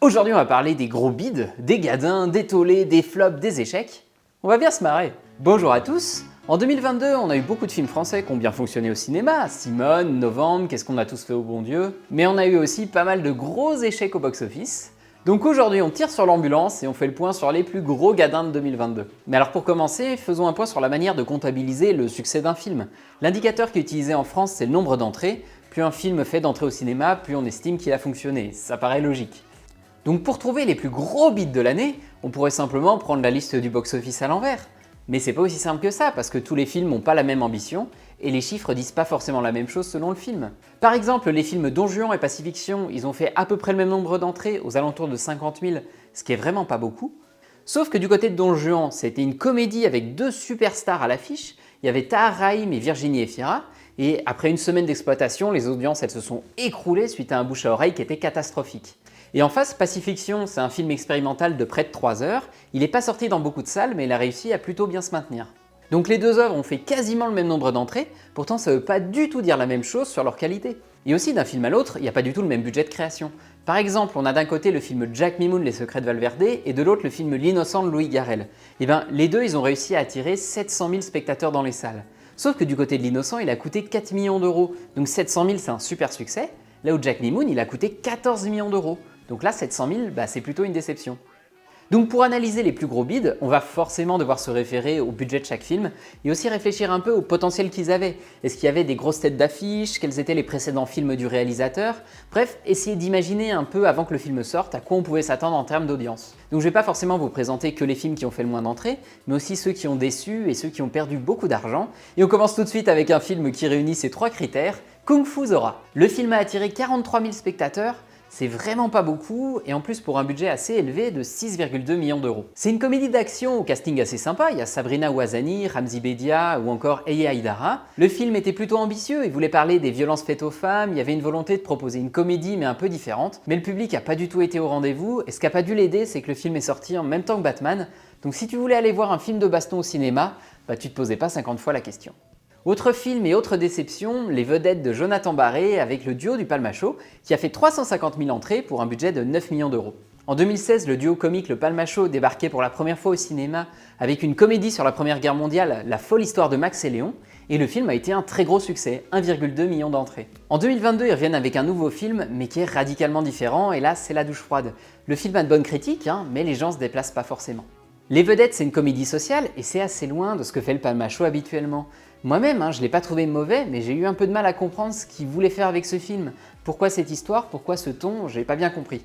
Aujourd'hui, on va parler des gros bides, des gadins, des tollés, des flops, des échecs. On va bien se marrer. Bonjour à tous. En 2022, on a eu beaucoup de films français qui ont bien fonctionné au cinéma, Simone, Novembre, Qu'est-ce qu'on a tous fait au bon Dieu. Mais on a eu aussi pas mal de gros échecs au box-office. Donc aujourd'hui, on tire sur l'ambulance et on fait le point sur les plus gros gadins de 2022. Mais alors pour commencer, faisons un point sur la manière de comptabiliser le succès d'un film. L'indicateur qui est utilisé en France, c'est le nombre d'entrées. Plus un film fait d'entrées au cinéma, plus on estime qu'il a fonctionné. Ça paraît logique. Donc pour trouver les plus gros bids de l'année, on pourrait simplement prendre la liste du box-office à l'envers. Mais c'est pas aussi simple que ça, parce que tous les films n'ont pas la même ambition, et les chiffres disent pas forcément la même chose selon le film. Par exemple, les films Don Juan et Pacifiction, ils ont fait à peu près le même nombre d'entrées, aux alentours de 50 000, ce qui est vraiment pas beaucoup. Sauf que du côté de Don Juan, c'était une comédie avec deux superstars à l'affiche, il y avait Tahar Rahim et Virginie Efira, et après une semaine d'exploitation, les audiences elles se sont écroulées suite à un bouche à oreille qui était catastrophique. Et en face, Pacifiction, c'est un film expérimental de près de 3 heures. Il n'est pas sorti dans beaucoup de salles, mais il a réussi à plutôt bien se maintenir. Donc les deux œuvres ont fait quasiment le même nombre d'entrées, pourtant ça ne veut pas du tout dire la même chose sur leur qualité. Et aussi d'un film à l'autre, il n'y a pas du tout le même budget de création. Par exemple, on a d'un côté le film Jack Mimoun, Les Secrets de Valverde, et de l'autre le film L'innocent de Louis Garrel. Et bien les deux, ils ont réussi à attirer 700 000 spectateurs dans les salles. Sauf que du côté de L'Innocent, il a coûté 4 millions d'euros. Donc 700 000, c'est un super succès. Là où Jack Mimoun, il a coûté 14 millions d'euros. Donc là, 700 000, c'est plutôt une déception. Donc pour analyser les plus gros bids, on va forcément devoir se référer au budget de chaque film et aussi réfléchir un peu au potentiel qu'ils avaient. Est-ce qu'il y avait des grosses têtes d'affiche? Quels étaient les précédents films du réalisateur? Bref, essayer d'imaginer un peu avant que le film sorte à quoi on pouvait s'attendre en termes d'audience. Donc je ne vais pas forcément vous présenter que les films qui ont fait le moins d'entrées, mais aussi ceux qui ont déçu et ceux qui ont perdu beaucoup d'argent. Et on commence tout de suite avec un film qui réunit ces trois critères, Kung Fu Zora. Le film a attiré 43 000 spectateurs. C'est vraiment pas beaucoup, et en plus pour un budget assez élevé de 6,2 millions d'euros. C'est une comédie d'action au casting assez sympa, il y a Sabrina Ouazani, Ramzy Bedia ou encore Eye Aïdara. Le film était plutôt ambitieux, il voulait parler des violences faites aux femmes, il y avait une volonté de proposer une comédie mais un peu différente, mais le public a pas du tout été au rendez-vous, et ce qui a pas dû l'aider, c'est que le film est sorti en même temps que Batman, donc si tu voulais aller voir un film de baston au cinéma, tu te posais pas 50 fois la question. Autre film et autre déception, Les Vedettes de Jonathan Barré avec le duo du Palmachot qui a fait 350 000 entrées pour un budget de 9 millions d'euros. En 2016, le duo comique Le Palmachot débarquait pour la première fois au cinéma avec une comédie sur la Première Guerre mondiale, La folle histoire de Max et Léon, et le film a été un très gros succès, 1,2 million d'entrées. En 2022, ils reviennent avec un nouveau film, mais qui est radicalement différent, et là c'est la douche froide. Le film a de bonnes critiques, mais les gens se déplacent pas forcément. Les Vedettes, c'est une comédie sociale, et c'est assez loin de ce que fait le Palmachot habituellement. Moi-même, je ne l'ai pas trouvé mauvais, mais j'ai eu un peu de mal à comprendre ce qu'il voulait faire avec ce film. Pourquoi cette histoire? Pourquoi ce ton? J'ai pas bien compris.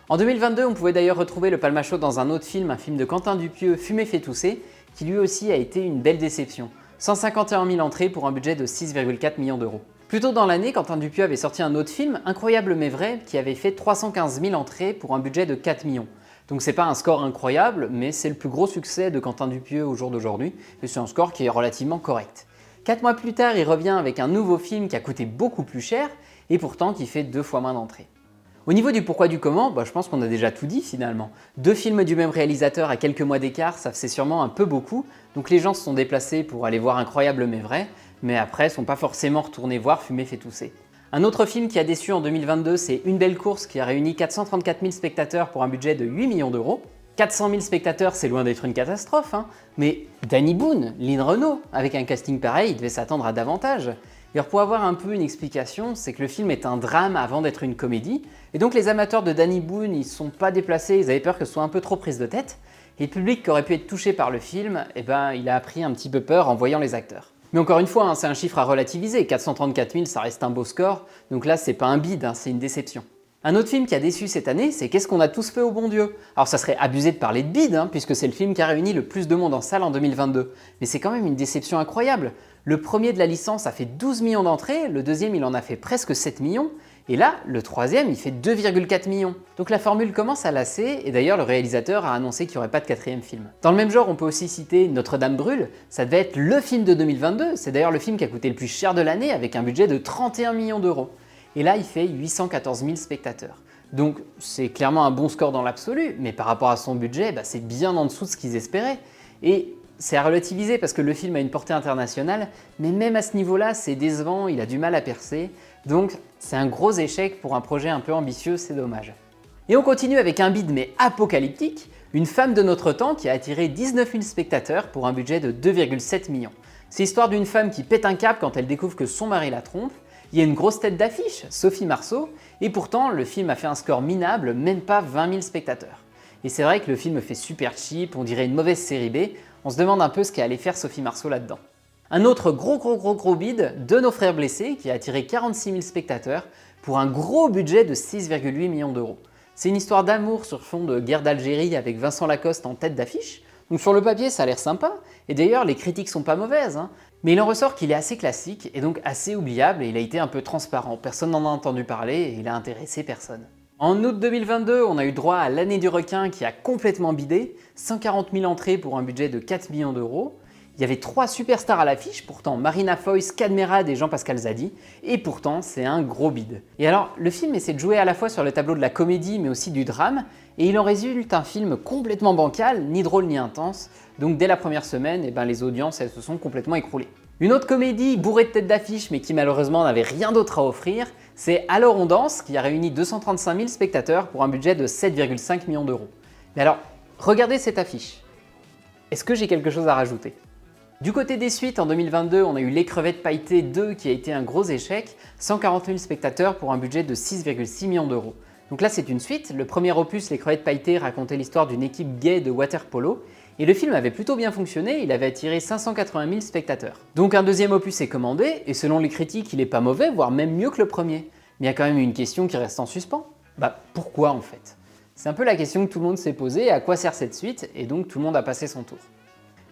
En 2022, on pouvait d'ailleurs retrouver le Palmachot dans un autre film, un film de Quentin Dupieux, Fumer fait tousser, qui lui aussi a été une belle déception. 151 000 entrées pour un budget de 6,4 millions d'euros. Plus tôt dans l'année, Quentin Dupieux avait sorti un autre film, Incroyable mais vrai, qui avait fait 315 000 entrées pour un budget de 4 millions. Donc c'est pas un score incroyable, mais c'est le plus gros succès de Quentin Dupieux au jour d'aujourd'hui, et c'est un score qui est relativement correct. 4 mois plus tard, il revient avec un nouveau film qui a coûté beaucoup plus cher et pourtant qui fait 2 fois moins d'entrées. Au niveau du pourquoi du comment, je pense qu'on a déjà tout dit finalement. 2 films du même réalisateur à quelques mois d'écart, ça c'est sûrement un peu beaucoup, donc les gens se sont déplacés pour aller voir Incroyable mais vrai, mais après sont pas forcément retournés voir Fumer fait tousser. Un autre film qui a déçu en 2022, c'est Une belle course qui a réuni 434 000 spectateurs pour un budget de 8 millions d'euros. 400 000 spectateurs, c'est loin d'être une catastrophe, mais Danny Boone, Lynn Renault, avec un casting pareil, il devait s'attendre à davantage. Et alors pour avoir un peu une explication, c'est que le film est un drame avant d'être une comédie, et donc les amateurs de Danny Boone, ils ne sont pas déplacés, ils avaient peur que ce soit un peu trop prise de tête, et le public qui aurait pu être touché par le film, il a appris un petit peu peur en voyant les acteurs. Mais encore une fois, c'est un chiffre à relativiser, 434 000 ça reste un beau score, donc là c'est pas un bide, c'est une déception. Un autre film qui a déçu cette année, c'est Qu'est-ce qu'on a tous fait au bon Dieu? Alors ça serait abusé de parler de bide, puisque c'est le film qui a réuni le plus de monde en salle en 2022. Mais c'est quand même une déception incroyable. Le premier de la licence a fait 12 millions d'entrées, le deuxième il en a fait presque 7 millions, et là, le troisième il fait 2,4 millions. Donc la formule commence à lasser, et d'ailleurs le réalisateur a annoncé qu'il n'y aurait pas de quatrième film. Dans le même genre, on peut aussi citer Notre-Dame brûle, ça devait être le film de 2022, c'est d'ailleurs le film qui a coûté le plus cher de l'année avec un budget de 31 millions d'euros. Et là, il fait 814 000 spectateurs. Donc c'est clairement un bon score dans l'absolu, mais par rapport à son budget, c'est bien en dessous de ce qu'ils espéraient. Et c'est à relativiser parce que le film a une portée internationale, mais même à ce niveau-là, c'est décevant, il a du mal à percer. Donc c'est un gros échec pour un projet un peu ambitieux, c'est dommage. Et on continue avec un bid mais apocalyptique, une femme de notre temps qui a attiré 19 000 spectateurs pour un budget de 2,7 millions. C'est l'histoire d'une femme qui pète un câble quand elle découvre que son mari la trompe. Il y a une grosse tête d'affiche, Sophie Marceau, et pourtant le film a fait un score minable, même pas 20 000 spectateurs. Et c'est vrai que le film fait super cheap, on dirait une mauvaise série B, on se demande un peu ce qu'allait faire Sophie Marceau là-dedans. Un autre gros bid de Nos Frères Blessés qui a attiré 46 000 spectateurs pour un gros budget de 6,8 millions d'euros. C'est une histoire d'amour sur fond de guerre d'Algérie avec Vincent Lacoste en tête d'affiche. Donc sur le papier ça a l'air sympa, et d'ailleurs les critiques sont pas mauvaises, mais il en ressort qu'il est assez classique et donc assez oubliable et il a été un peu transparent. Personne n'en a entendu parler et il a intéressé personne. En août 2022, on a eu droit à l'année du requin qui a complètement bidé, 140 000 entrées pour un budget de 4 millions d'euros. Il y avait 3 superstars à l'affiche, pourtant Marina Foïs, Cadmerade et Jean-Pascal Zadi, et pourtant c'est un gros bide. Et alors, le film essaie de jouer à la fois sur le tableau de la comédie mais aussi du drame, et il en résulte un film complètement bancal, ni drôle ni intense, donc dès la première semaine, les audiences elles se sont complètement écroulées. Une autre comédie bourrée de têtes d'affiche mais qui malheureusement n'avait rien d'autre à offrir, c'est Alors on danse qui a réuni 235 000 spectateurs pour un budget de 7,5 millions d'euros. Mais alors, regardez cette affiche. Est-ce que j'ai quelque chose à rajouter ? Du côté des suites, en 2022, on a eu Les Crevettes Pailletées 2 qui a été un gros échec, 140 000 spectateurs pour un budget de 6,6 millions d'euros. Donc là c'est une suite, le premier opus Les Crevettes Pailletées racontait l'histoire d'une équipe gay de water-polo, et le film avait plutôt bien fonctionné, il avait attiré 580 000 spectateurs. Donc un deuxième opus est commandé, et selon les critiques il est pas mauvais, voire même mieux que le premier. Mais il y a quand même une question qui reste en suspens. Pourquoi en fait? C'est un peu la question que tout le monde s'est posée, à quoi sert cette suite, et donc tout le monde a passé son tour.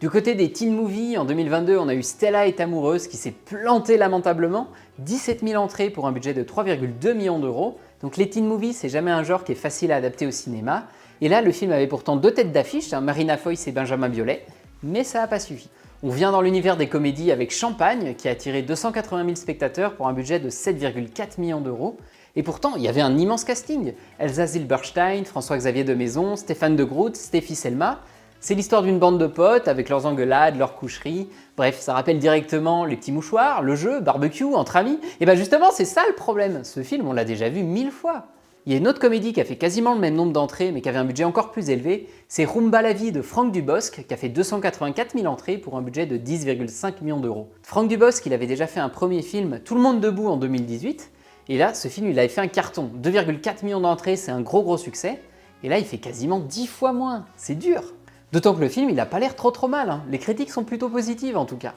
Du côté des teen movies, en 2022, on a eu Stella est amoureuse qui s'est plantée lamentablement, 17 000 entrées pour un budget de 3,2 millions d'euros. Donc les teen movies, c'est jamais un genre qui est facile à adapter au cinéma. Et là, le film avait pourtant 2 têtes d'affiche, Marina Foïs et Benjamin Biolay, mais ça n'a pas suffi. On vient dans l'univers des comédies avec Champagne, qui a attiré 280 000 spectateurs pour un budget de 7,4 millions d'euros. Et pourtant, il y avait un immense casting. Elsa Zilberstein, François-Xavier de Maison, Stéphane de Groot, Stéphie Selma. C'est l'histoire d'une bande de potes avec leurs engueulades, leurs coucheries. Bref, ça rappelle directement les petits mouchoirs, le jeu, barbecue, entre amis. Et justement, c'est ça le problème. Ce film, on l'a déjà vu 1000 fois. Il y a une autre comédie qui a fait quasiment le même nombre d'entrées mais qui avait un budget encore plus élevé, c'est Rumba la vie de Franck Dubosc qui a fait 284 000 entrées pour un budget de 10,5 millions d'euros. Franck Dubosc, il avait déjà fait un premier film, Tout le monde debout en 2018, et là, ce film, il avait fait un carton. 2,4 millions d'entrées, c'est un gros succès, et là, il fait quasiment 10 fois moins. C'est dur. D'autant que le film, il n'a pas l'air trop mal, Les critiques sont plutôt positives en tout cas.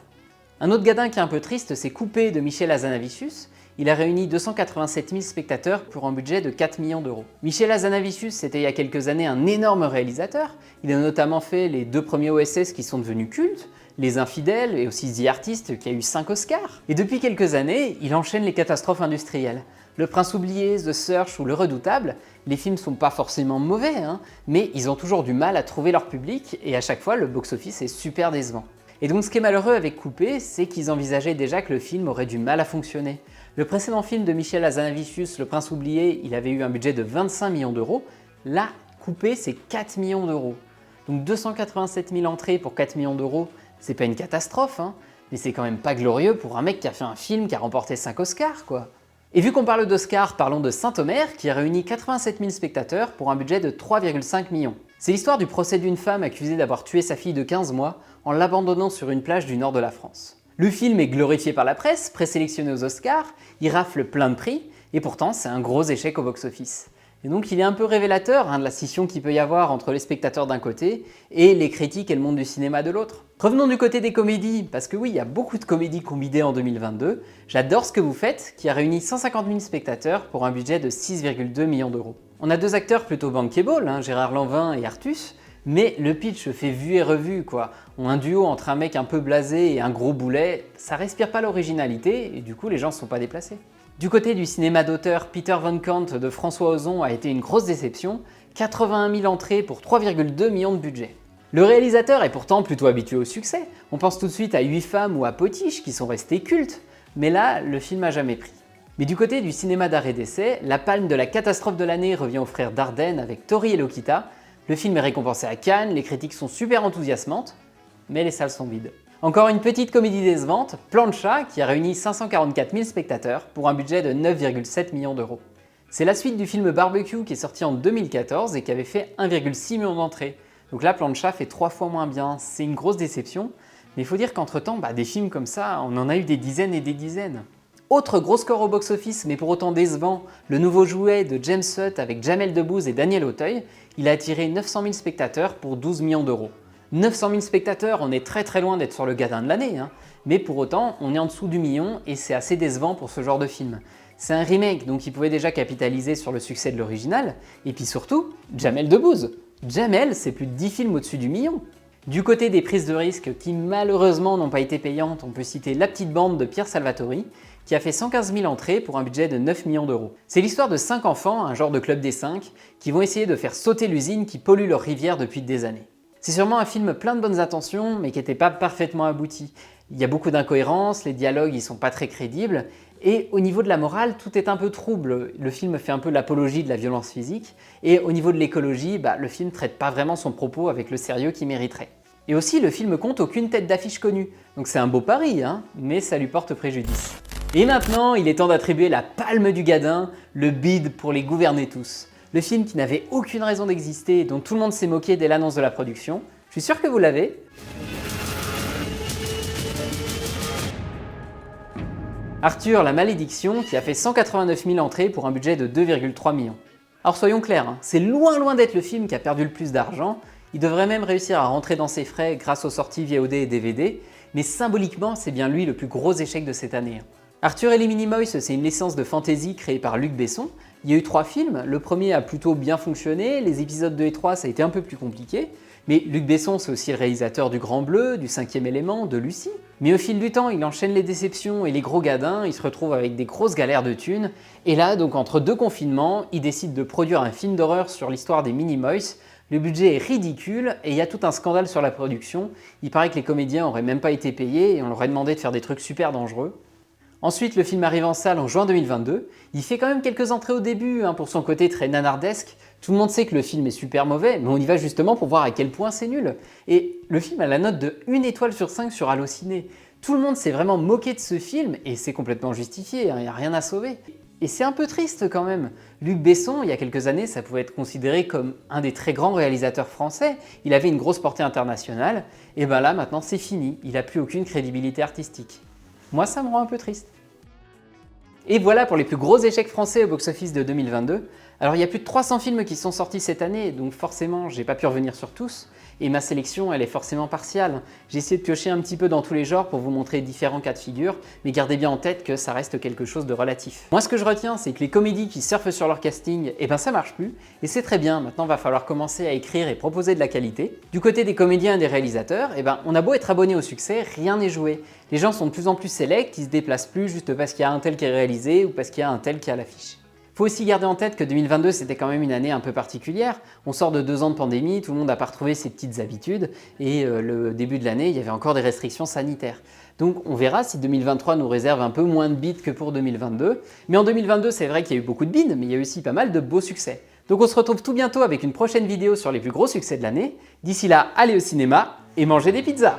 Un autre gadin qui est un peu triste, c'est Coupé de Michel Hazanavicius. Il a réuni 287 000 spectateurs pour un budget de 4 millions d'euros. Michel Hazanavicius, c'était il y a quelques années un énorme réalisateur. Il a notamment fait les 2 premiers OSS qui sont devenus cultes, Les Infidèles et aussi The Artist qui a eu 5 Oscars. Et depuis quelques années, il enchaîne les catastrophes industrielles. Le Prince oublié, The Search ou Le Redoutable, les films sont pas forcément mauvais, mais ils ont toujours du mal à trouver leur public et à chaque fois le box-office est super décevant. Et donc ce qui est malheureux avec Coupé, c'est qu'ils envisageaient déjà que le film aurait du mal à fonctionner. Le précédent film de Michel Hazanavicius, Le Prince oublié, il avait eu un budget de 25 millions d'euros. Là, Coupé, c'est 4 millions d'euros. Donc 287 000 entrées pour 4 millions d'euros, c'est pas une catastrophe, mais c'est quand même pas glorieux pour un mec qui a fait un film qui a remporté 5 Oscars, quoi. Et vu qu'on parle d'Oscars, parlons de Saint-Omer, qui a réuni 87 000 spectateurs pour un budget de 3,5 millions. C'est l'histoire du procès d'une femme accusée d'avoir tué sa fille de 15 mois en l'abandonnant sur une plage du nord de la France. Le film est glorifié par la presse, présélectionné aux Oscars, il rafle plein de prix, et pourtant c'est un gros échec au box-office. Et donc il est un peu révélateur de la scission qu'il peut y avoir entre les spectateurs d'un côté et les critiques et le monde du cinéma de l'autre. Revenons du côté des comédies, parce que oui, il y a beaucoup de comédies combidées en 2022. J'adore Ce que vous faites, qui a réuni 150 000 spectateurs pour un budget de 6,2 millions d'euros. On a 2 acteurs plutôt bankable, Gérard Lanvin et Artus, mais le pitch fait vu et revu, quoi. On a un duo entre un mec un peu blasé et un gros boulet, ça respire pas l'originalité et du coup les gens sont pas déplacés. Du côté du cinéma d'auteur, Peter Van Kant de François Ozon a été une grosse déception, 81 000 entrées pour 3,2 millions de budget. Le réalisateur est pourtant plutôt habitué au succès, on pense tout de suite à 8 femmes ou à Potiche qui sont restés cultes, mais là, le film a jamais pris. Mais du côté du cinéma d'arrêt d'essai, la palme de la catastrophe de l'année revient aux frères Dardenne avec Tori et Lokita. Le film est récompensé à Cannes, les critiques sont super enthousiasmantes, mais les salles sont vides. Encore une petite comédie décevante, Plancha, qui a réuni 544 000 spectateurs pour un budget de 9,7 millions d'euros. C'est la suite du film Barbecue qui est sorti en 2014 et qui avait fait 1,6 million d'entrées. Donc là, Plancha fait 3 fois moins bien, c'est une grosse déception. Mais il faut dire qu'entre-temps, des films comme ça, on en a eu des dizaines et des dizaines. Autre gros score au box-office, mais pour autant décevant, le nouveau jouet de James Hutt avec Jamel Debbouze et Daniel Auteuil, il a attiré 900 000 spectateurs pour 12 millions d'euros. 900 000 spectateurs, on est très loin d'être sur le gadin de l'année, mais pour autant, on est en dessous du million et c'est assez décevant pour ce genre de film. C'est un remake, donc il pouvait déjà capitaliser sur le succès de l'original, et puis surtout, Jamel Debbouze. Jamel, c'est plus de 10 films au-dessus du million. Du côté des prises de risque qui malheureusement n'ont pas été payantes, on peut citer La Petite Bande de Pierre Salvatori, qui a fait 115 000 entrées pour un budget de 9 millions d'euros. C'est l'histoire de 5 enfants, un genre de club des 5, qui vont essayer de faire sauter l'usine qui pollue leur rivière depuis des années. C'est sûrement un film plein de bonnes intentions, mais qui n'était pas parfaitement abouti. Il y a beaucoup d'incohérences, les dialogues ils sont pas très crédibles, et au niveau de la morale, tout est un peu trouble. Le film fait un peu l'apologie de la violence physique, et au niveau de l'écologie, le film traite pas vraiment son propos avec le sérieux qu'il mériterait. Et aussi, le film compte aucune tête d'affiche connue, donc c'est un beau pari, mais ça lui porte préjudice. Et maintenant, il est temps d'attribuer la palme du gadin, le bid pour les gouverner tous. Le film qui n'avait aucune raison d'exister et dont tout le monde s'est moqué dès l'annonce de la production. Je suis sûr que vous l'avez. Arthur, la malédiction, qui a fait 189 000 entrées pour un budget de 2,3 millions. Alors soyons clairs, c'est loin d'être le film qui a perdu le plus d'argent, il devrait même réussir à rentrer dans ses frais grâce aux sorties VOD et DVD, mais symboliquement c'est bien lui le plus gros échec de cette année. Arthur et les Minimoys, c'est une licence de fantasy créée par Luc Besson. Il y a eu 3 films, le premier a plutôt bien fonctionné, les épisodes 2 et 3 ça a été un peu plus compliqué, mais Luc Besson c'est aussi le réalisateur du Grand Bleu, du 5e élément, de Lucie. Mais au fil du temps, il enchaîne les déceptions et les gros gadins, il se retrouve avec des grosses galères de thunes, et là donc entre 2 confinements, il décide de produire un film d'horreur sur l'histoire des Minimoys. Le budget est ridicule et il y a tout un scandale sur la production, il paraît que les comédiens auraient même pas été payés et on leur aurait demandé de faire des trucs super dangereux. Ensuite, le film arrive en salle en juin 2022. Il fait quand même quelques entrées au début, pour son côté très nanardesque. Tout le monde sait que le film est super mauvais, mais on y va justement pour voir à quel point c'est nul. Et le film a la note de 1 étoile sur 5 sur Allociné. Tout le monde s'est vraiment moqué de ce film, et c'est complètement justifié, il n'y a rien à sauver. Et c'est un peu triste quand même. Luc Besson, il y a quelques années, ça pouvait être considéré comme un des très grands réalisateurs français. Il avait une grosse portée internationale, et là maintenant c'est fini, il n'a plus aucune crédibilité artistique. Moi, ça me rend un peu triste. Et voilà pour les plus gros échecs français au box-office de 2022. Alors il y a plus de 300 films qui sont sortis cette année, donc forcément j'ai pas pu revenir sur tous, et ma sélection elle est forcément partiale. J'ai essayé de piocher un petit peu dans tous les genres pour vous montrer différents cas de figure, mais gardez bien en tête que ça reste quelque chose de relatif. Moi ce que je retiens c'est que les comédies qui surfent sur leur casting, ça marche plus, et c'est très bien, maintenant va falloir commencer à écrire et proposer de la qualité. Du côté des comédiens et des réalisateurs, on a beau être abonné au succès, rien n'est joué. Les gens sont de plus en plus sélects, ils se déplacent plus juste parce qu'il y a un tel qui est réalisé ou parce qu'il y a un tel qui est à l'affiche. Faut aussi garder en tête que 2022 c'était quand même une année un peu particulière. On sort de 2 ans de pandémie, tout le monde n'a pas retrouvé ses petites habitudes et le début de l'année il y avait encore des restrictions sanitaires. Donc on verra si 2023 nous réserve un peu moins de bides que pour 2022. Mais en 2022 c'est vrai qu'il y a eu beaucoup de bides, mais il y a eu aussi pas mal de beaux succès. Donc on se retrouve tout bientôt avec une prochaine vidéo sur les plus gros succès de l'année. D'ici là, allez au cinéma et mangez des pizzas!